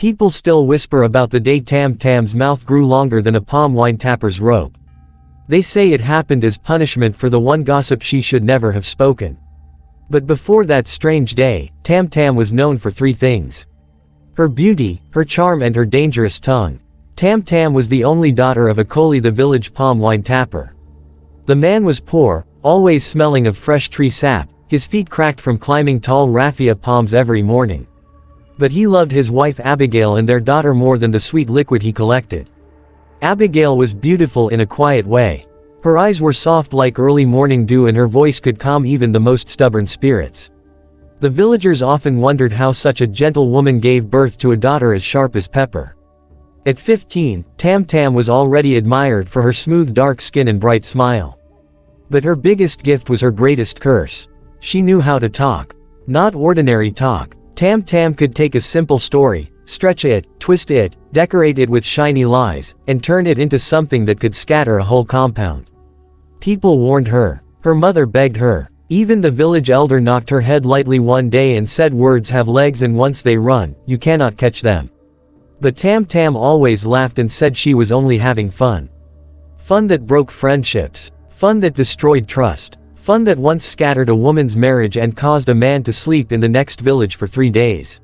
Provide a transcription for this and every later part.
People still whisper about the day Tam Tam's mouth grew longer than a palm wine tapper's rope. They say it happened as punishment for the one gossip she should never have spoken. But before that strange day, Tam Tam was known for three things: her beauty, her charm, and her dangerous tongue. Tam Tam was the only daughter of Enkay, the village palm wine tapper. The man was poor, always smelling of fresh tree sap, his feet cracked from climbing tall raffia palms every morning. But he loved his wife Abigail and their daughter more than the sweet liquid he collected. Abigail was beautiful in a quiet way. Her eyes were soft like early morning dew and her voice could calm even the most stubborn spirits. The villagers often wondered how such a gentle woman gave birth to a daughter as sharp as pepper. At 15, Tam Tam was already admired for her smooth dark skin and bright smile. But her biggest gift was her greatest curse. She knew how to talk. Not ordinary talk. Tam Tam could take a simple story, stretch it, twist it, decorate it with shiny lies, and turn it into something that could scatter a whole compound. People warned her. Her mother begged her. Even the village elder knocked her head lightly one day and said words have legs and once they run, you cannot catch them. But Tam Tam always laughed and said she was only having fun. Fun that broke friendships. Fun that destroyed trust. Fun that once scattered a woman's marriage and caused a man to sleep in the next village for 3 days.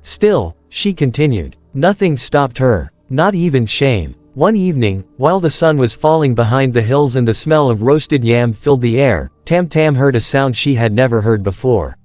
Still, she continued. Nothing stopped her. Not even shame. One evening, while the sun was falling behind the hills and the smell of roasted yam filled the air, Tam Tam heard a sound she had never heard before.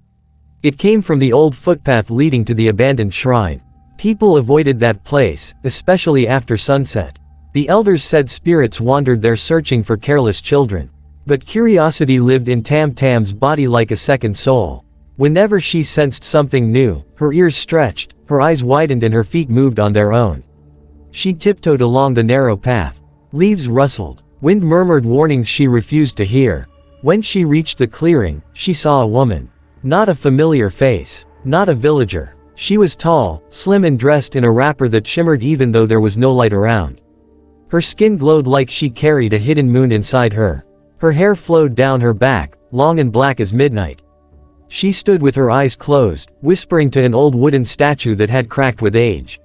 It came from the old footpath leading to the abandoned shrine. People avoided that place, especially after sunset. The elders said spirits wandered there searching for careless children. But curiosity lived in Tam Tam's body like a second soul. Whenever she sensed something new, her ears stretched, her eyes widened and her feet moved on their own. She tiptoed along the narrow path. Leaves rustled. Wind murmured warnings she refused to hear. When she reached the clearing, she saw a woman. Not a familiar face. Not a villager. She was tall, slim and dressed in a wrapper that shimmered even though there was no light around. Her skin glowed like she carried a hidden moon inside her. Her hair flowed down her back, long and black as midnight. She stood with her eyes closed, whispering to an old wooden statue that had cracked with age.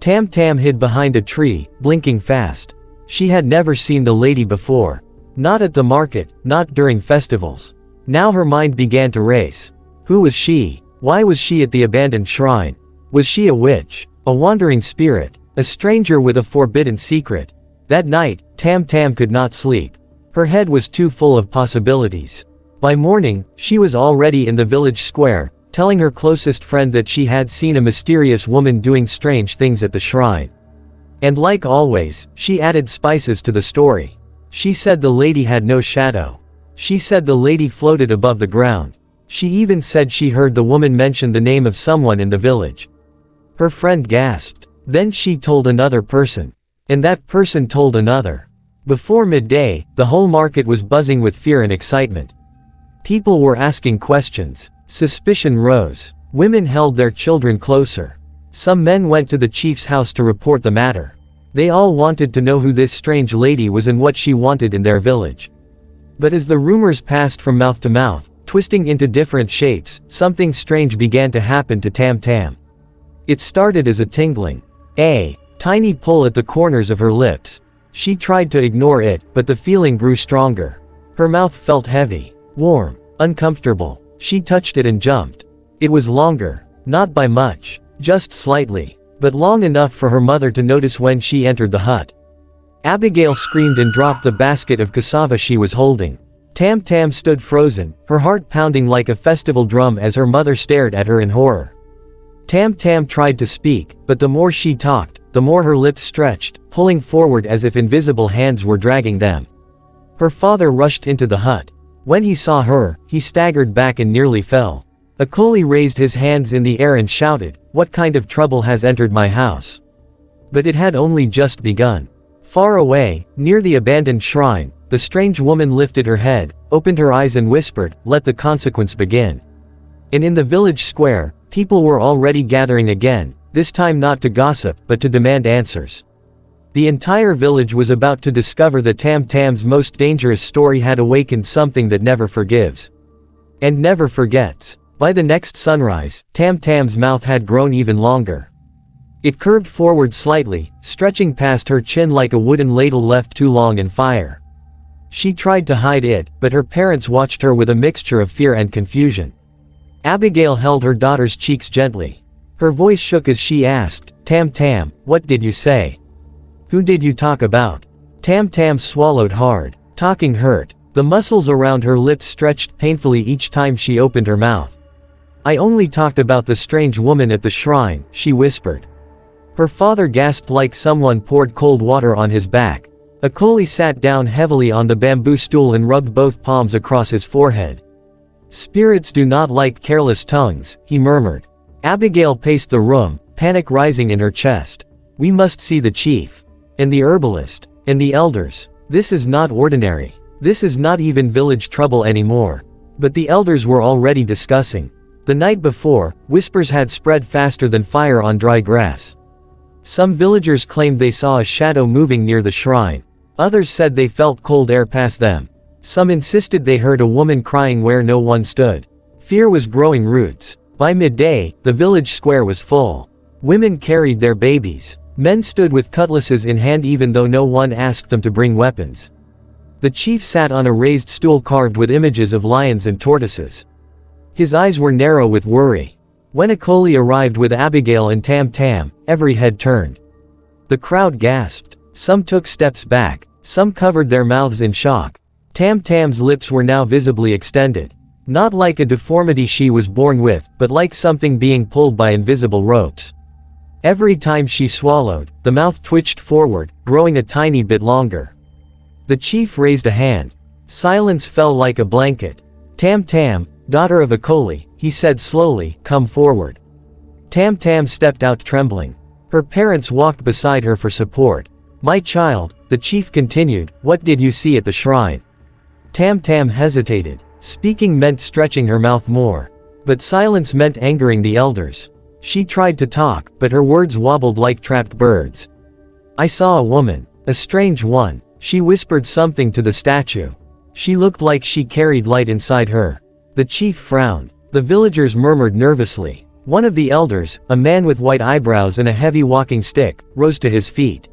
Tam Tam hid behind a tree, blinking fast. She had never seen the lady before. Not at the market, not during festivals. Now her mind began to race. Who was she? Why was she at the abandoned shrine? Was she a witch? A wandering spirit? A stranger with a forbidden secret? That night, Tam Tam could not sleep. Her head was too full of possibilities. By morning, she was already in the village square, telling her closest friend that she had seen a mysterious woman doing strange things at the shrine. And like always, she added spices to the story. She said the lady had no shadow. She said the lady floated above the ground. She even said she heard the woman mention the name of someone in the village. Her friend gasped. Then she told another person. And that person told another. Before midday, the whole market was buzzing with fear and excitement. People were asking questions. Suspicion rose. Women held their children closer. Some men went to the chief's house to report the matter. They all wanted to know who this strange lady was and what she wanted in their village. But as the rumors passed from mouth to mouth, twisting into different shapes, something strange began to happen to Tam Tam. It started as a tingling. A tiny pull at the corners of her lips. She tried to ignore it, but the feeling grew stronger. Her mouth felt heavy, warm, uncomfortable. She touched it and jumped. It was longer. Not by much. Just slightly. But long enough for her mother to notice when she entered the hut. Abigail screamed and dropped the basket of cassava she was holding. Tam Tam stood frozen, her heart pounding like a festival drum as her mother stared at her in horror. Tam Tam tried to speak, but the more she talked, the more her lips stretched, pulling forward as if invisible hands were dragging them. Her father rushed into the hut. When he saw her, he staggered back and nearly fell. Enkay raised his hands in the air and shouted, "What kind of trouble has entered my house?" But it had only just begun. Far away, near the abandoned shrine, the strange woman lifted her head, opened her eyes and whispered, "Let the consequence begin." And in the village square, people were already gathering again, this time not to gossip, but to demand answers. The entire village was about to discover that Tam Tam's most dangerous story had awakened something that never forgives. And never forgets. By the next sunrise, Tam Tam's mouth had grown even longer. It curved forward slightly, stretching past her chin like a wooden ladle left too long in fire. She tried to hide it, but her parents watched her with a mixture of fear and confusion. Abigail held her daughter's cheeks gently. Her voice shook as she asked, "Tam Tam, what did you say? Who did you talk about?" Tam Tam swallowed hard. Talking hurt. The muscles around her lips stretched painfully each time she opened her mouth. "I only talked about the strange woman at the shrine," she whispered. Her father gasped like someone poured cold water on his back. Enkay sat down heavily on the bamboo stool and rubbed both palms across his forehead. "Spirits do not like careless tongues," he murmured. Abigail paced the room, panic rising in her chest. "We must see the chief. And the herbalist. And the elders. This is not ordinary. This is not even village trouble anymore." But the elders were already discussing. The night before, whispers had spread faster than fire on dry grass. Some villagers claimed they saw a shadow moving near the shrine. Others said they felt cold air pass them. Some insisted they heard a woman crying where no one stood. Fear was growing roots. By midday, the village square was full. Women carried their babies. Men stood with cutlasses in hand even though no one asked them to bring weapons. The chief sat on a raised stool carved with images of lions and tortoises. His eyes were narrow with worry. When Enkay arrived with Abigail and Tam Tam, every head turned. The crowd gasped. Some took steps back. Some covered their mouths in shock. Tam Tam's lips were now visibly extended. Not like a deformity she was born with, but like something being pulled by invisible ropes. Every time she swallowed, the mouth twitched forward, growing a tiny bit longer. The chief raised a hand. Silence fell like a blanket. "Tam Tam, daughter of Enkay," he said slowly, "come forward." Tam Tam stepped out trembling. Her parents walked beside her for support. "My child," the chief continued, "what did you see at the shrine?" Tam Tam hesitated. Speaking meant stretching her mouth more. But silence meant angering the elders. She tried to talk, but her words wobbled like trapped birds. "I saw a woman. A strange one. She whispered something to the statue. She looked like she carried light inside her." The chief frowned. The villagers murmured nervously. One of the elders, a man with white eyebrows and a heavy walking stick, rose to his feet.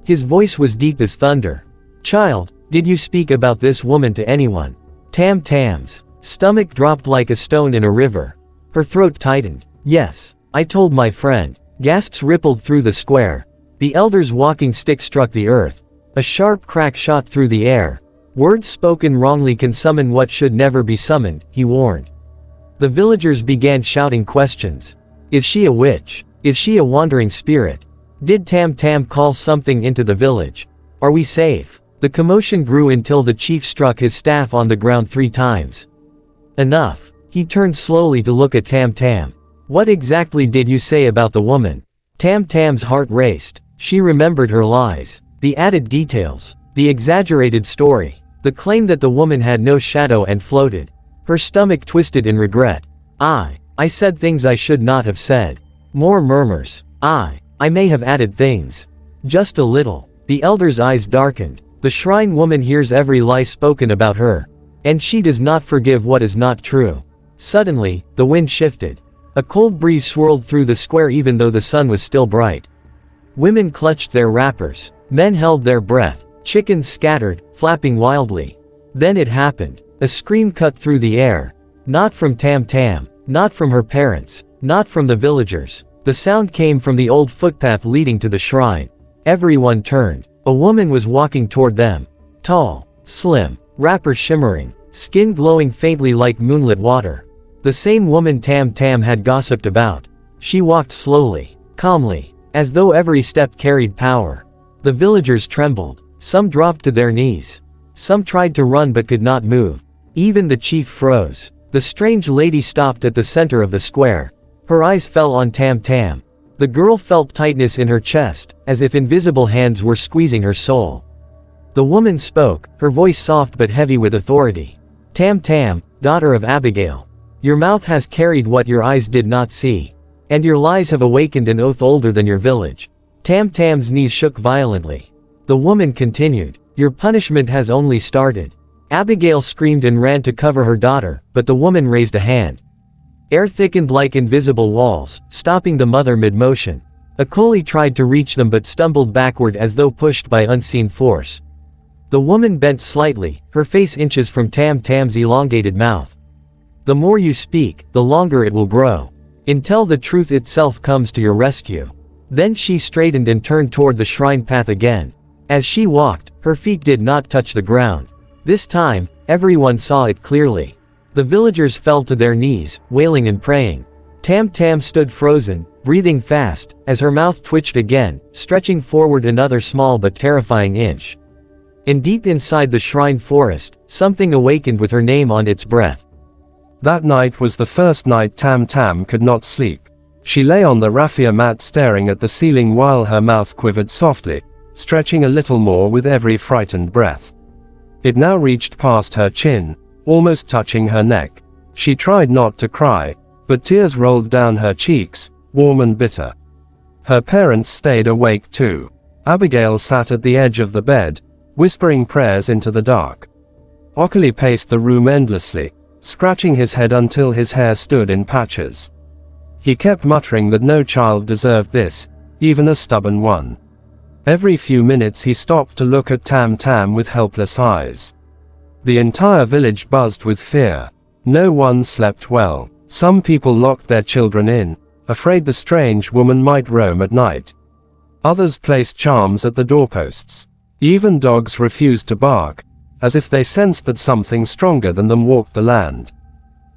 His voice was deep as thunder. "Child, did you speak about this woman to anyone?" Tam Tam's stomach dropped like a stone in a river. Her throat tightened. "Yes, I told my friend." Gasps rippled through the square. The elder's walking stick struck the earth. A sharp crack shot through the air. "Words spoken wrongly can summon what should never be summoned," he warned. The villagers began shouting questions. "Is she a witch? Is she a wandering spirit? Did Tam Tam call something into the village? Are we safe?" The commotion grew until the chief struck his staff on the ground 3 times. "Enough." He turned slowly to look at Tam Tam. "What exactly did you say about the woman?" Tam Tam's heart raced. She remembered her lies. The added details. The exaggerated story. The claim that the woman had no shadow and floated. Her stomach twisted in regret. I said things I should not have said." More murmurs. I may have added things. Just a little." The elder's eyes darkened. "The shrine woman hears every lie spoken about her. And she does not forgive what is not true." Suddenly, the wind shifted. A cold breeze swirled through the square even though the sun was still bright. Women clutched their wrappers. Men held their breath. Chickens scattered, flapping wildly. Then it happened. A scream cut through the air. Not from Tam Tam. Not from her parents. Not from the villagers. The sound came from the old footpath leading to the shrine. Everyone turned. A woman was walking toward them. Tall, slim, wrapper shimmering, skin glowing faintly like moonlit water. The same woman Tam Tam had gossiped about. She walked slowly, calmly, as though every step carried power. The villagers trembled. Some dropped to their knees. Some tried to run but could not move. Even the chief froze. The strange lady stopped at the center of the square. Her eyes fell on Tam Tam. The girl felt tightness in her chest, as if invisible hands were squeezing her soul. The woman spoke, her voice soft but heavy with authority. "Tam Tam, daughter of Abigail. Your mouth has carried what your eyes did not see. And your lies have awakened an oath older than your village." Tam Tam's knees shook violently. The woman continued, "Your punishment has only started." Abigail screamed and ran to cover her daughter, but the woman raised a hand. Air thickened like invisible walls, stopping the mother mid-motion. Enkay tried to reach them but stumbled backward as though pushed by unseen force. The woman bent slightly, her face inches from Tam Tam's elongated mouth. The more you speak, the longer it will grow, until the truth itself comes to your rescue. Then she straightened and turned toward the shrine path again. As she walked, her feet did not touch the ground. This time, everyone saw it clearly. The villagers fell to their knees, wailing and praying. Tam Tam stood frozen, breathing fast, as her mouth twitched again, stretching forward another small but terrifying inch. And deep inside the shrine forest, something awakened with her name on its breath. That night was the first night Tam Tam could not sleep. She lay on the raffia mat staring at the ceiling while her mouth quivered softly, stretching a little more with every frightened breath. It now reached past her chin, almost touching her neck. She tried not to cry, but tears rolled down her cheeks, warm and bitter. Her parents stayed awake too. Abigail sat at the edge of the bed, whispering prayers into the dark. Enkay paced the room endlessly, scratching his head until his hair stood in patches. He kept muttering that no child deserved this, even a stubborn one. Every few minutes he stopped to look at Tam Tam with helpless eyes. The entire village buzzed with fear. No one slept well. Some people locked their children in, afraid the strange woman might roam at night. Others placed charms at the doorposts. Even dogs refused to bark, as if they sensed that something stronger than them walked the land.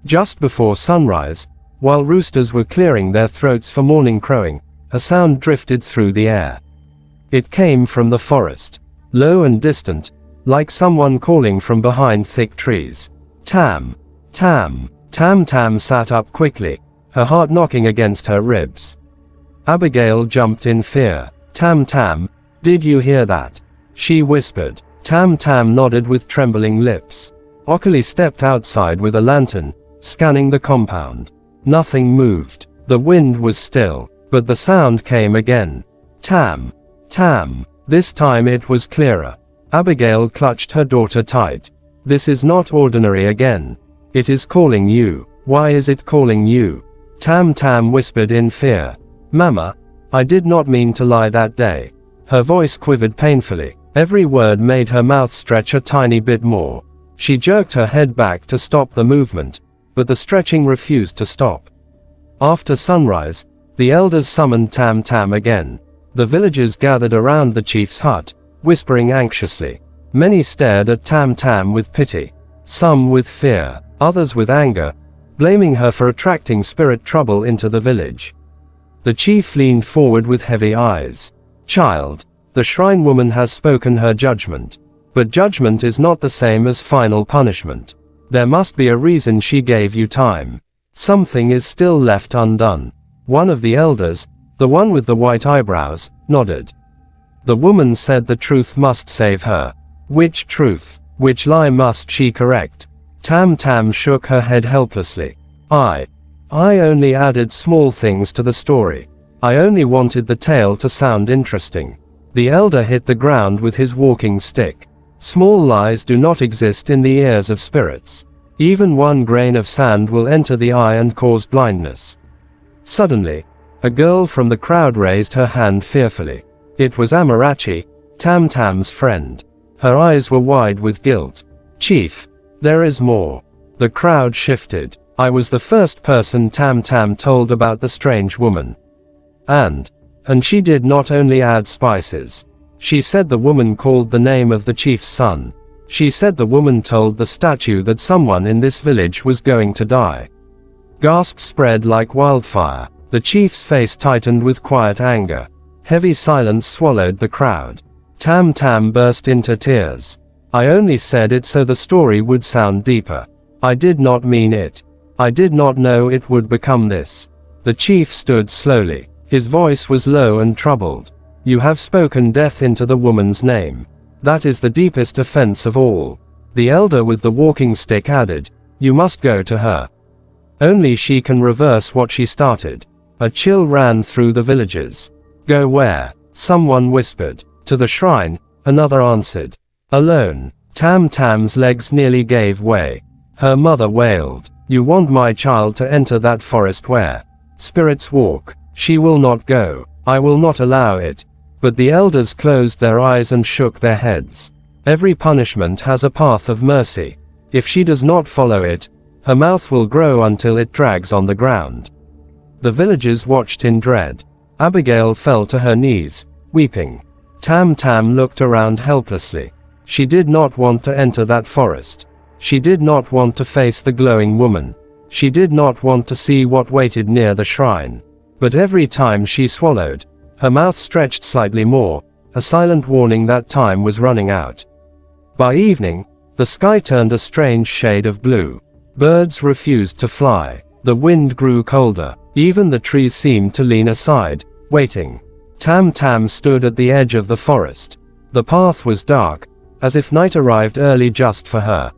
Just before sunrise, while roosters were clearing their throats for morning crowing, a sound drifted through the air. It came from the forest, low and distant, like someone calling from behind thick trees. Tam, Tam. Tam Tam sat up quickly, her heart knocking against her ribs. Abigail jumped in fear. Tam Tam, did you hear that? She whispered. Tam Tam nodded with trembling lips. Enkay stepped outside with a lantern, scanning the compound. Nothing moved. The wind was still, but the sound came again. Tam, Tam. This time it was clearer. Abigail clutched her daughter tight. This is not ordinary again. It is calling you. Why is it calling you? Tam Tam whispered in fear. Mama, I did not mean to lie that day. Her voice quivered painfully. Every word made her mouth stretch a tiny bit more. She jerked her head back to stop the movement, but the stretching refused to stop. After sunrise, the elders summoned Tam Tam again. The villagers gathered around the chief's hut, whispering anxiously. Many stared at Tam Tam with pity. Some with fear, others with anger, blaming her for attracting spirit trouble into the village. The chief leaned forward with heavy eyes. Child, the shrine woman has spoken her judgment. But judgment is not the same as final punishment. There must be a reason she gave you time. Something is still left undone. One of the elders, the one with the white eyebrows, nodded. The woman said the truth must save her. Which truth? Which lie must she correct? Tam Tam shook her head helplessly. I only added small things to the story. I only wanted the tale to sound interesting. The elder hit the ground with his walking stick. Small lies do not exist in the ears of spirits. Even one grain of sand will enter the eye and cause blindness. Suddenly, a girl from the crowd raised her hand fearfully. It was Amarachi, Tam Tam's friend. Her eyes were wide with guilt. Chief, there is more. The crowd shifted. I was the first person Tam Tam told about the strange woman. And she did not only add spices. She said the woman called the name of the chief's son. She said the woman told the statue that someone in this village was going to die. Gasps spread like wildfire. The chief's face tightened with quiet anger. Heavy silence swallowed the crowd. Tam Tam burst into tears. I only said it so the story would sound deeper. I did not mean it. I did not know it would become this. The chief stood slowly. His voice was low and troubled. You have spoken death into the woman's name. That is the deepest offense of all. The elder with the walking stick added, you must go to her. Only she can reverse what she started. A chill ran through the villagers. Go where? Someone whispered. To the shrine, another answered. Alone. Tam Tam's legs nearly gave way. Her mother wailed. You want my child to enter that forest where spirits walk. She will not go. I will not allow it. But the elders closed their eyes and shook their heads. Every punishment has a path of mercy. If she does not follow it, her mouth will grow until it drags on the ground. The villagers watched in dread. Abigail fell to her knees, weeping. Tam Tam looked around helplessly. She did not want to enter that forest. She did not want to face the glowing woman. She did not want to see what waited near the shrine. But every time she swallowed, her mouth stretched slightly more, a silent warning that time was running out. By evening, the sky turned a strange shade of blue. Birds refused to fly. The wind grew colder. Even the trees seemed to lean aside, waiting. Tam Tam stood at the edge of the forest. The path was dark, as if night arrived early just for her.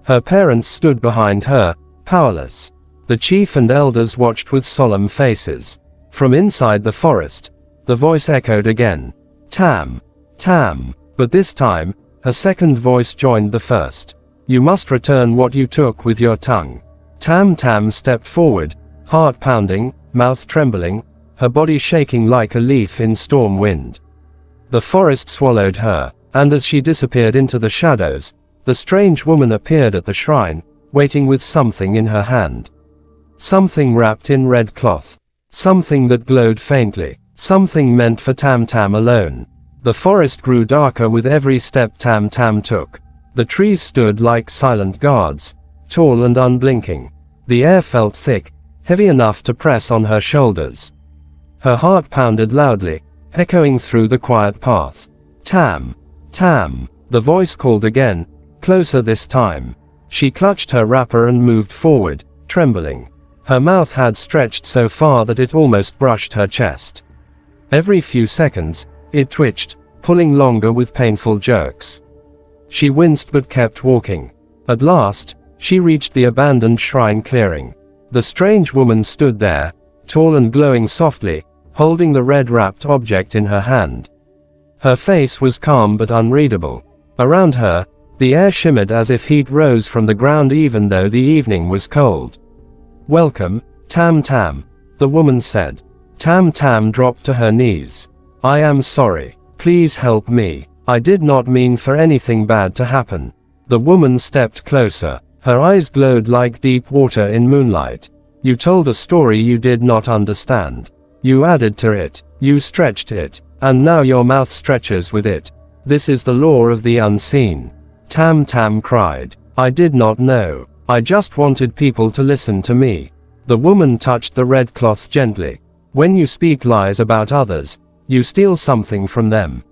Her parents stood behind her, powerless. The chief and elders watched with solemn faces. From inside the forest, the voice echoed again. Tam, Tam. But this time, a second voice joined the first. You must return what you took with your tongue. Tam Tam stepped forward, heart pounding, mouth trembling, her body shaking like a leaf in storm wind. The forest swallowed her, and as she disappeared into the shadows, the strange woman appeared at the shrine, waiting with something in her hand. Something wrapped in red cloth. Something that glowed faintly. Something meant for Tam Tam alone. The forest grew darker with every step Tam Tam took. The trees stood like silent guards, tall and unblinking. The air felt thick, heavy enough to press on her shoulders. Her heart pounded loudly, echoing through the quiet path. Tam, Tam, the voice called again, closer this time. She clutched her wrapper and moved forward, trembling. Her mouth had stretched so far that it almost brushed her chest. Every few seconds, it twitched, pulling longer with painful jerks. She winced but kept walking. At last, she reached the abandoned shrine clearing. The strange woman stood there, tall and glowing softly, holding the red-wrapped object in her hand. Her face was calm but unreadable. Around her, the air shimmered as if heat rose from the ground even though the evening was cold. Welcome, Tam Tam, the woman said. Tam Tam dropped to her knees. I am sorry. Please help me. I did not mean for anything bad to happen. The woman stepped closer. Her eyes glowed like deep water in moonlight. You told a story you did not understand. You added to it. You stretched it. And now your mouth stretches with it. This is the law of the unseen. Tam Tam cried. I did not know. I just wanted people to listen to me. The woman touched the red cloth gently. When you speak lies about others, you steal something from them.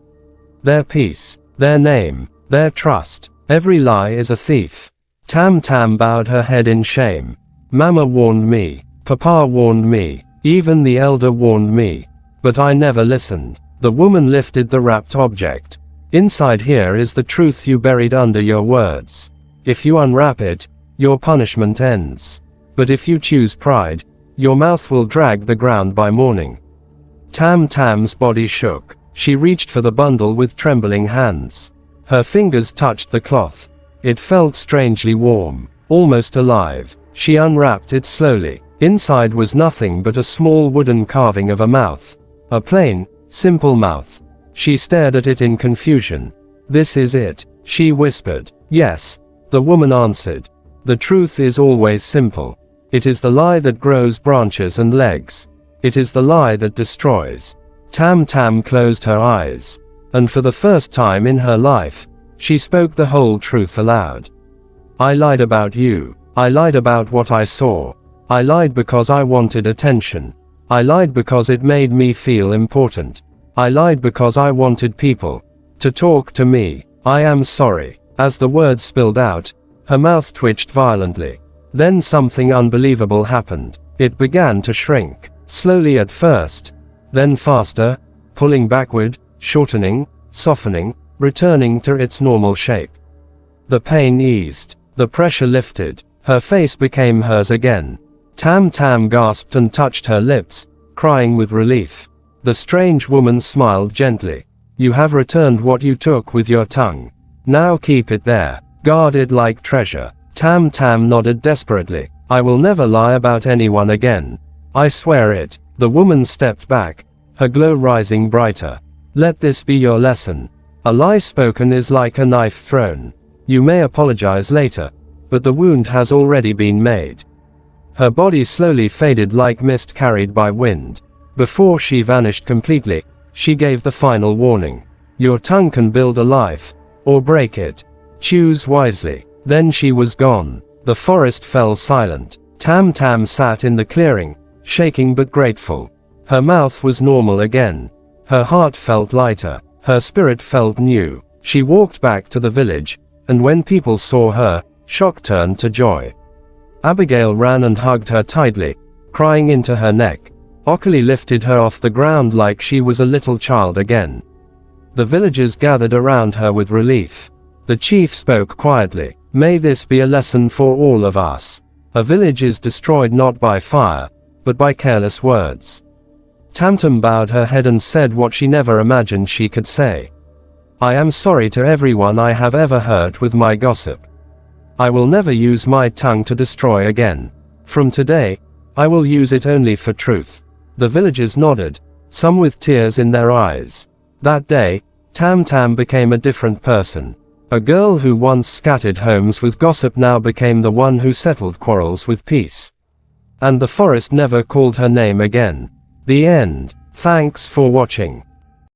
Their peace, their name, their trust. Every lie is a thief. Tam Tam bowed her head in shame. Mama warned me. Papa warned me. Even the elder warned me. But I never listened. The woman lifted the wrapped object. Inside here is the truth you buried under your words. If you unwrap it, your punishment ends. But if you choose pride, your mouth will drag the ground by morning. Tam Tam's body shook. She reached for the bundle with trembling hands. Her fingers touched the cloth. It felt strangely warm, almost alive. She unwrapped it slowly. Inside was nothing but a small wooden carving of a mouth. A plain, simple mouth. She stared at it in confusion. This is it, she whispered. Yes, the woman answered. The truth is always simple. It is the lie that grows branches and legs. It is the lie that destroys. Tam Tam closed her eyes. And for the first time in her life, she spoke the whole truth aloud. I lied about you. I lied about what I saw. I lied because I wanted attention. I lied because it made me feel important. I lied because I wanted people to talk to me. I am sorry. As the words spilled out, her mouth twitched violently. Then something unbelievable happened. It began to shrink, slowly at first, then faster, pulling backward, shortening, softening, returning to its normal shape. The pain eased, the pressure lifted, her face became hers again. Tam Tam gasped and touched her lips, crying with relief. The strange woman smiled gently. You have returned what you took with your tongue. Now keep it there. Guard it like treasure. Tam Tam nodded desperately. I will never lie about anyone again. I swear it. The woman stepped back, her glow rising brighter. Let this be your lesson. A lie spoken is like a knife thrown. You may apologize later, but the wound has already been made. Her body slowly faded like mist carried by wind. Before she vanished completely, she gave the final warning. Your tongue can build a life, or break it. Choose wisely. Then she was gone. The forest fell silent. Tam Tam sat in the clearing, shaking but grateful. Her mouth was normal again. Her heart felt lighter. Her spirit felt new. She walked back to the village, and when people saw her, shock turned to joy. Abigail ran and hugged her tightly, crying into her neck. Ockley lifted her off the ground like she was a little child again. The villagers gathered around her with relief. The chief spoke quietly. May this be a lesson for all of us. A village is destroyed not by fire, but by careless words. Tam Tam bowed her head and said what she never imagined she could say. I am sorry to everyone I have ever hurt with my gossip. I will never use my tongue to destroy again. From today, I will use it only for truth. The villagers nodded, some with tears in their eyes. That day, Tam Tam became a different person. A girl who once scattered homes with gossip now became the one who settled quarrels with peace. And the forest never called her name again. The end. Thanks for watching.